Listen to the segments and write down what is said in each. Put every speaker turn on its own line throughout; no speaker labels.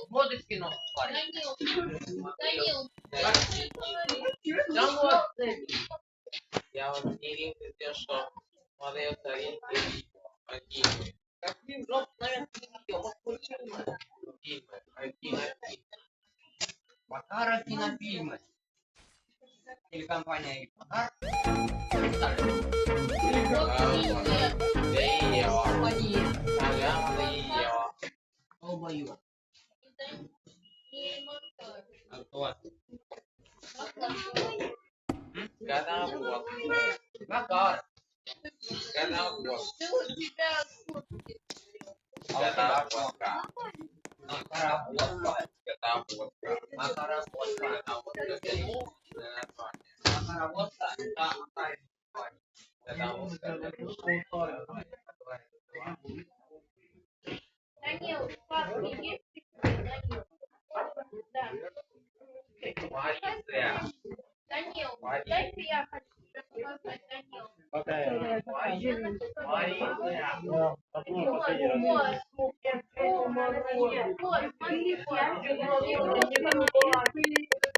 Водочки нос парень. Я вот не ринг, что молодые старинки один. Каким жоп, наверное, фильмы. Макара кинофильмы. Телекомпания Макар. Когда вот. Макар. Когда вот. Когда вот.
Данил, папа, есть? Данил, дай-ка я хочу сказать, Данил.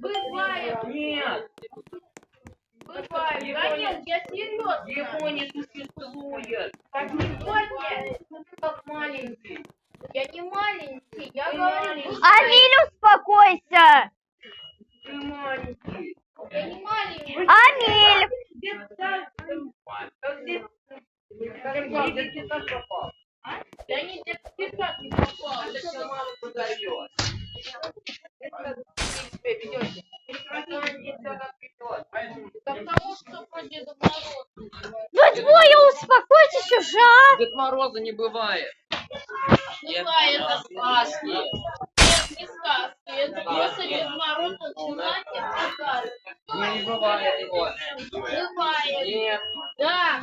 Бывает.
Нет.
Бывает. Данил, я серьезно.
Его не существует.
Как сегодня, как маленький. Я не маленький, я говорю.
Амиль, успокойся!
Ты маленький. Я не маленький.
Амиль!
Да не детский не попал.
Это все мама подает.
Потому что про Деда Мороза.
Вы двое успокойтесь уже, а?
Дед Мороза не бывает.
Бывает,
это сказки.
Нет, не сказки. Это просто Дед Мороз начинает сказки.
Не бывает его.
Бывает.
Нет.
Да.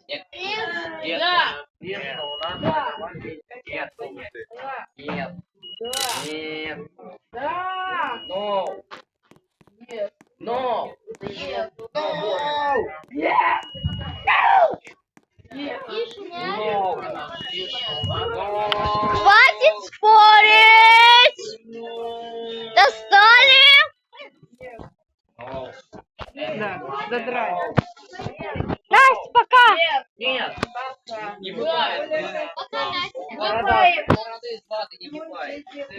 Нет.
Нет.
Да.
Да.
Нет.
Да.
Нет.
Да.
Нет.
Да.
Нет.
Да.
No.
Нет.
No.
Нет.
No.
Нет. Нет.
No. No.
Хватит спорить! Достали!
No.
Да, задрать.
Настя, пока!
Нет. Не бывает.
Бывает.
Бороды с ваты не бывает.
Белый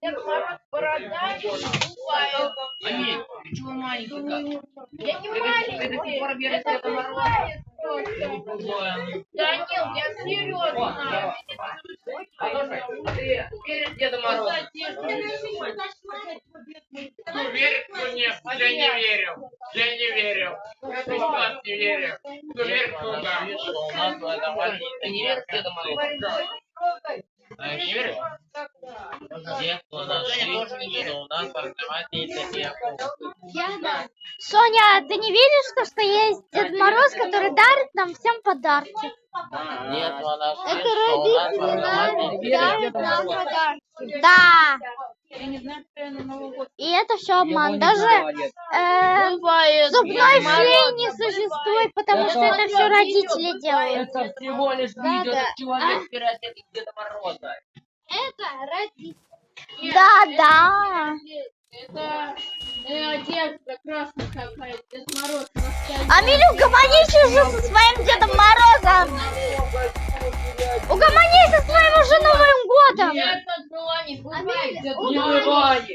Дед Мороз борода не бывает.
Аминь, ты чего маленький-то?
Я не
Ты до сих пор
маленький.
веришь в
Это
Деда Мороза?
бывает просто. Данил, я серьезно.
Слушай, ты веришь в Деда Мороза?
Кто верит, кто нет. Я не верю. Я не верю. Я в вас не верю. Кто верит, кто да.
Ты не веришь в Деда Мороза?
А не веришь?
Те, кто нашли, что у нас автоматически такие
Соня, ты не видишь, что есть Дед Мороз, который дарит нам всем подарки?
Нет, мы нашли,
Это
что у нас
родители
автоматически
дарят нам подарки. Да. И это все обман. Даже зубной феи не существует, потому что это все родители делают.
Это всего лишь видео,
Да.
это человек пиротехник Деда Мороза.
Это родители. Да, да.
Это одежда красная какая-то, Дед Мороз настоящий.
Амиль, угомонись уже со своим Дедом Морозом. Угомонись со своим уже Новым годом.
Нет, это была не бывает.
Не бывает.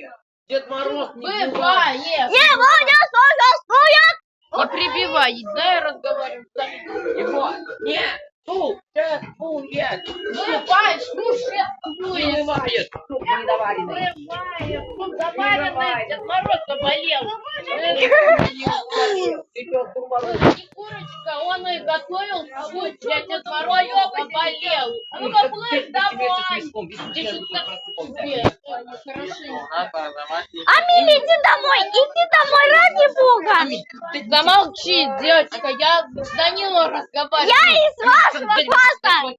Дед Мороз не бывает.
Бывает.
Его не существует.
Не прибивай, дай разговаривать с тобой.
Его нет. Нет.
Бывает, слушай,
Не бывает. Тут не доваренный.
Бывает, заваренный, Дед Мороз заболел. Не курочка, он и готовил суп для Дед Мороза, заболел. Ну-ка, плыть домой. Нет, хорошо.
Амиль, иди домой, ради бога.
Ты замолчи, девочка, я с Данилом разговариваю.
Я из вашего Пожалуйста!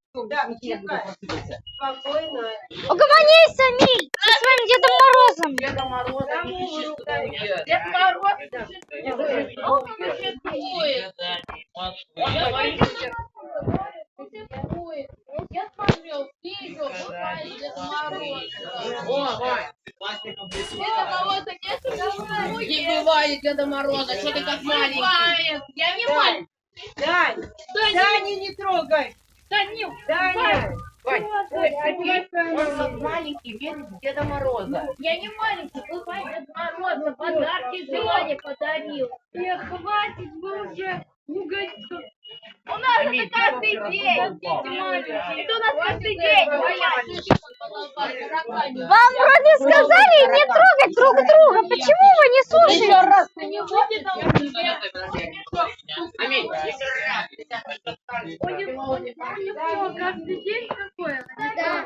Спокойно.
Угомонись, Амиль, со своим Дедом Морозом.
Деда Мороза не существует.
Дед Мороз.
Он существует.
Я смотрел видео, Дед Мороз.
О, Вань.
Деда Мороза нет, существует.
Не бывает Деда Мороза, что ты как маленький.
Я не маленький.
Дань, Даня не трогай.
Данил,
Даня.
Вань, он как маленький без Деда Мороза.
я не маленький, бывает Дед Мороза подарки Жене подарил. Хватит бы уже угодить. У нас это каждый день. Это у нас каждый день.
Вам вроде сказали не трогать друг друга. Почему вы не слушаете?
Раз ты не будешь,
Аминь.
каждый день такое? Да.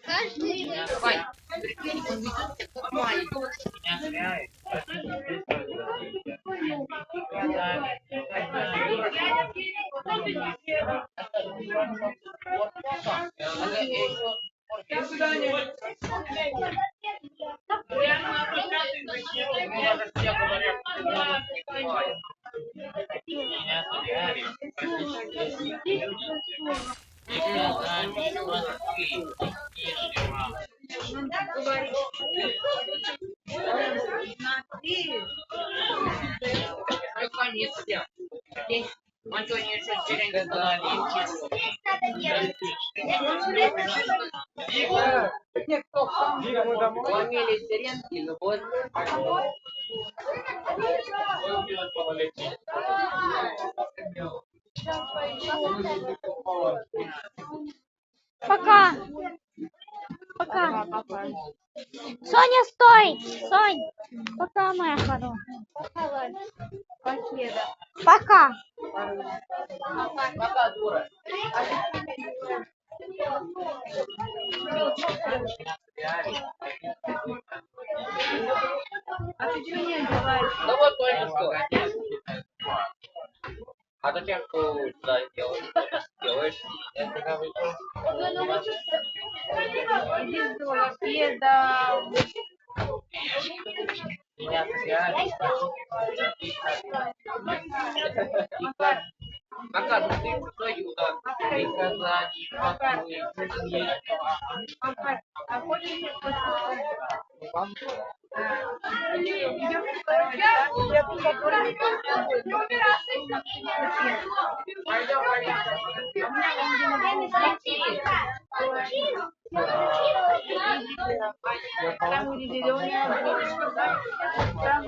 Каждый день.
Вань, прикинь, он ведет себя как маленький. Он что, не решил деревню Ломили сиренки, ну вот.
Пока. Пока. Соня, стой. Сонь. Пока, моя хорошая. Пока.
Пока, дура.
А ты что не делаешь?
Да вот только что. А зачем ты туда делаешь? Я тебя выйду.
Иди с велосипеда.
Меня потеряли. Пока, ну ты что, Юда? Приказание, покой.
А хочешь там где зеленая булочка, да? Там